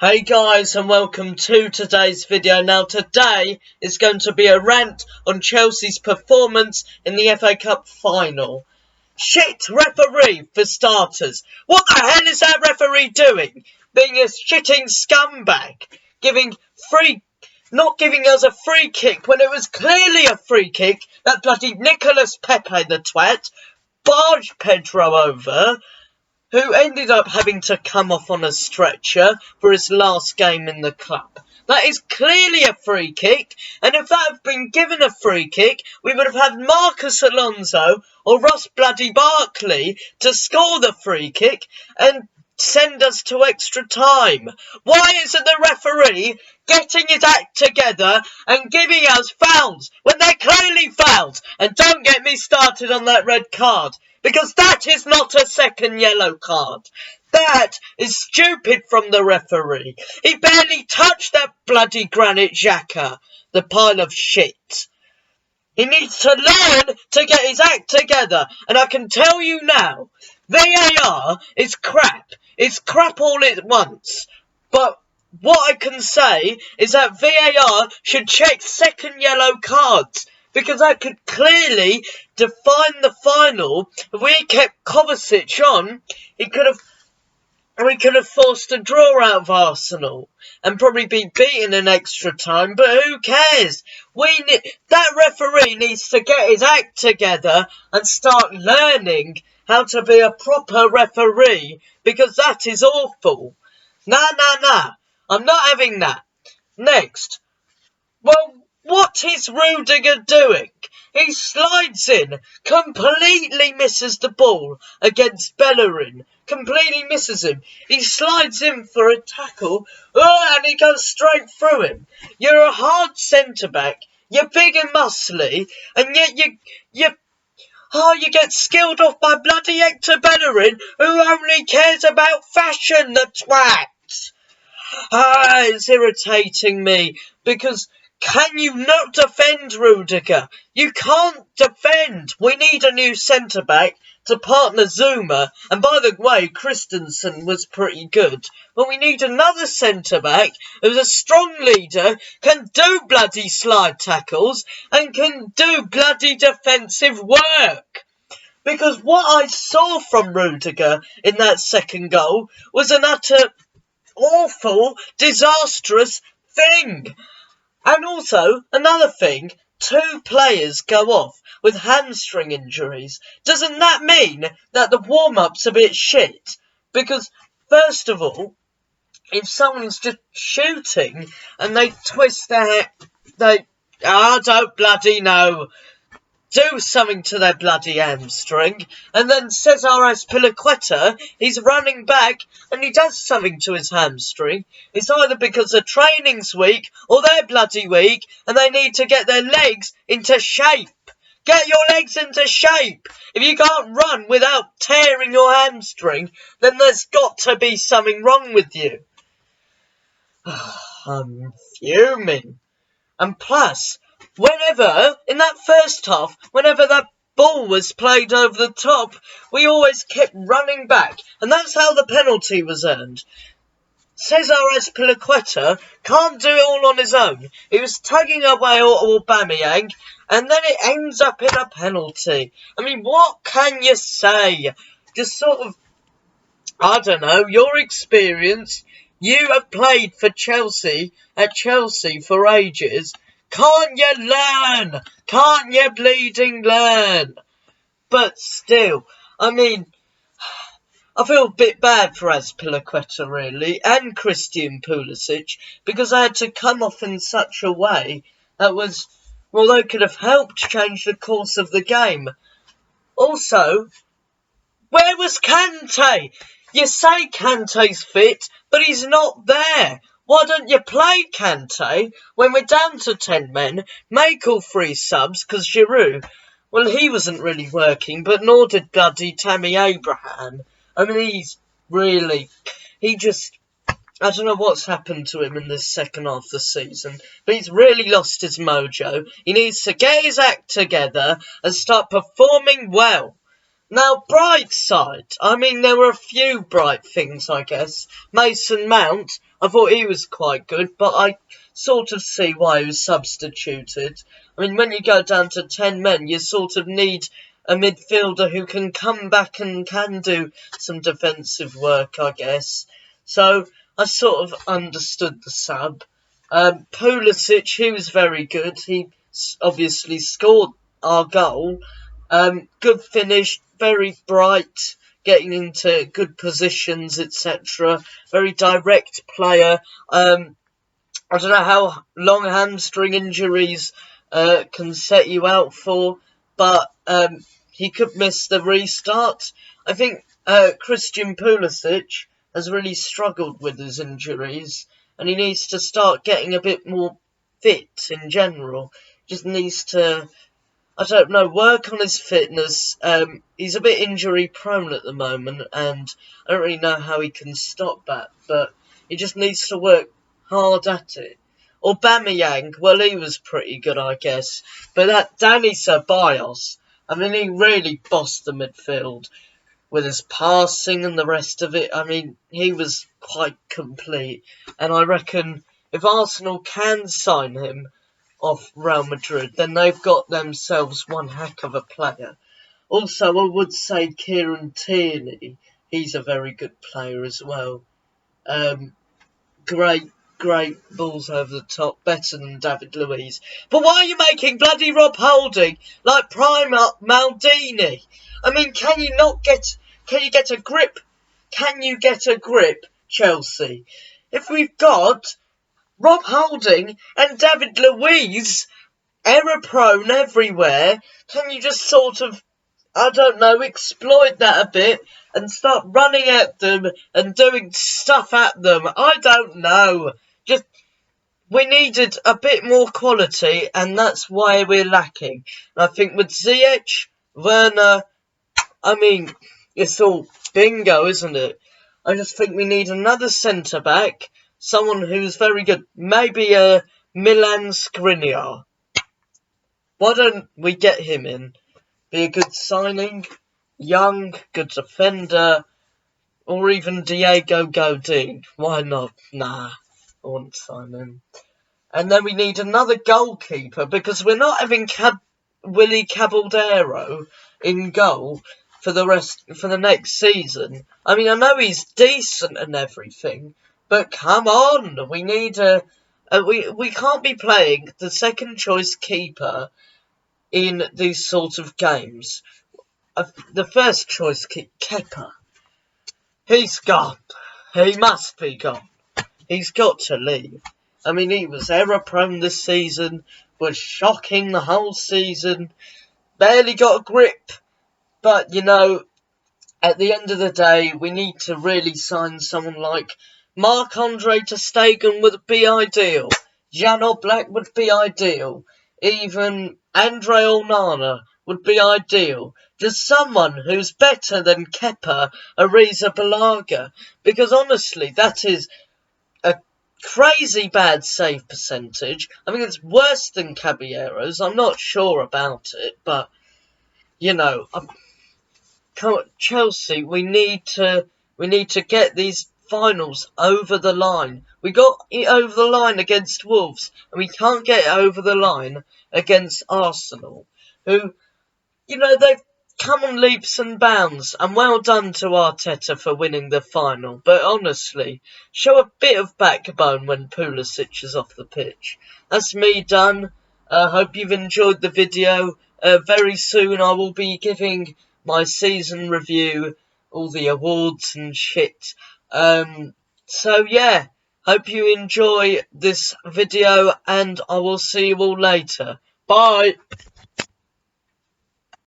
Hey guys, and welcome to today's video. Now today is going to be a rant on Chelsea's performance in the FA Cup final. Shit referee for starters. What the hell is that referee doing? Being a shitting scumbag. Not giving us a free kick when it was clearly a free kick. That bloody Nicolas Pepe, the twat, barged Pedro over, who ended up having to come off on a stretcher for his last game in the club. That is clearly a free kick, and if that had been given a free kick, we would have had Marcus Alonso or Ross bloody Barkley to score the free kick and send us to extra time. Why isn't the referee getting his act together and giving us fouls when they're clearly fouls? And don't get me started on that red card, because that is not a second yellow card. That is stupid from the referee. He barely touched that bloody Granit Xhaka, the pile of shit. He needs to learn to get his act together. And I can tell you now, VAR is crap. It's crap all at once. But what I can say is that VAR should check second yellow cards, because that could clearly define the final. If we kept Kovacic on, we could have forced a draw out of Arsenal and probably be beaten in extra time, but who cares? That referee needs to get his act together and start learning how to be a proper referee, because that is awful. Nah. I'm not having that. Next. Well, what is Rudiger doing? He slides in, completely misses the ball against Bellerin. Completely misses him. He slides in for a tackle, and he goes straight through him. You're a hard centre-back, you're big and muscly, and yet you get skilled off by bloody Hector Bellerin, who only cares about fashion, the twat. It's irritating me, because can you not defend Rudiger? You can't defend. We need a new centre-back to partner Zuma. And by the way, Christensen was pretty good. But we need another centre-back who's a strong leader, can do bloody slide tackles, and can do bloody defensive work. Because what I saw from Rudiger in that second goal was an utter awful, disastrous thing. And also, another thing, 2 players go off with hamstring injuries. Doesn't that mean that the warm-up's a bit shit? Because, first of all, if someone's just shooting and they twist their head, I don't bloody know, do something to their bloody hamstring, and then Cesar Azpilicueta, he's running back and he does something to his hamstring. It's either because the training's weak or they're bloody weak and they need to get their legs into shape. Get your legs into shape. If you can't run without tearing your hamstring, then there's got to be something wrong with you. I'm fuming. And plus, whenever, in that first half, whenever that ball was played over the top, we always kept running back, and that's how the penalty was earned. Cesar Azpilicueta can't do it all on his own. He was tugging away Aubameyang, and then it ends up in a penalty. I mean, what can you say? Just sort of, I don't know, your experience. You have played for Chelsea, at Chelsea for ages. Can't you learn? Can't you bleeding learn? But still, I mean, I feel a bit bad for Azpilicueta, really, and Christian Pulisic, because I had to come off in such a way that was, well, they could have helped change the course of the game. Also, where was Kante? You say Kante's fit, but he's not there. Why don't you play Kante when we're down to 10 men, make all 3 subs, because Giroud, well, he wasn't really working, but nor did bloody Tammy Abraham. I mean, he just, I don't know what's happened to him in this second half of the season, but he's really lost his mojo. He needs to get his act together and start performing well. Now, bright side. I mean, there were a few bright things, I guess. Mason Mount, I thought he was quite good, but I sort of see why he was substituted. I mean, when you go down to 10 men, you sort of need a midfielder who can come back and can do some defensive work, I guess. So, I sort of understood the sub. Pulisic, he was very good. He obviously scored our goal. Good finish, very bright, getting into good positions, etc. Very direct player. I don't know how long hamstring injuries can set you out for, but he could miss the restart. I think Christian Pulisic has really struggled with his injuries, and he needs to start getting a bit more fit in general. Just needs to, I don't know, work on his fitness. He's a bit injury prone at the moment, and I don't really know how he can stop that, but he just needs to work hard at it. Aubameyang, well, he was pretty good, I guess, but that Danny Ceballos, I mean, he really bossed the midfield with his passing and the rest of it. I mean, he was quite complete, and I reckon if Arsenal can sign him off Real Madrid, then they've got themselves one heck of a player. Also, I would say Kieran Tierney, he's a very good player as well. Great, great balls over the top, better than David Luiz. But why are you making bloody Rob Holding like prime Maldini? I mean, can you get a grip? Can you get a grip, Chelsea? If we've got Rob Holding and David Luiz error prone everywhere, can you just sort of, I don't know, exploit that a bit and start running at them and doing stuff at them? I don't know. Just, we needed a bit more quality, and that's why we're lacking. And I think with Ziyech, Werner, I mean, it's all bingo, isn't it? I just think we need another centre-back, someone who's very good. Maybe a Milan Skriniar. Why don't we get him in? Be a good signing, young, good defender, or even Diego Godin. Why not? Nah, I won't sign him. And then we need another goalkeeper, because we're not having Willy Caballero in goal for the next season. I mean, I know he's decent and everything, but come on, we need we can't be playing the second choice keeper in these sort of games. The first choice keeper, he's gone. He must be gone. He's got to leave. I mean, he was error prone this season, was shocking the whole season, barely got a grip. But, you know, at the end of the day, we need to really sign someone like Marc-Andre ter Stegen would be ideal. Jan Oblak would be ideal. Even Andre Onana would be ideal. Just someone who's better than Kepa Arrizabalaga. Because honestly, that is a crazy bad save percentage. I mean, it's worse than Caballero's. I'm not sure about it, but, you know, Chelsea, we need to get these finals over the line. We got it over the line against Wolves, and we can't get it over the line against Arsenal, who, you know, they've come on leaps and bounds, and well done to Arteta for winning the final. But honestly, show a bit of backbone when Pulisic is off the pitch. That's me done. Hope you've enjoyed the video. Very soon I will be giving my season review, all the awards and shit. So yeah, hope you enjoy this video, and I will see you all later. Bye!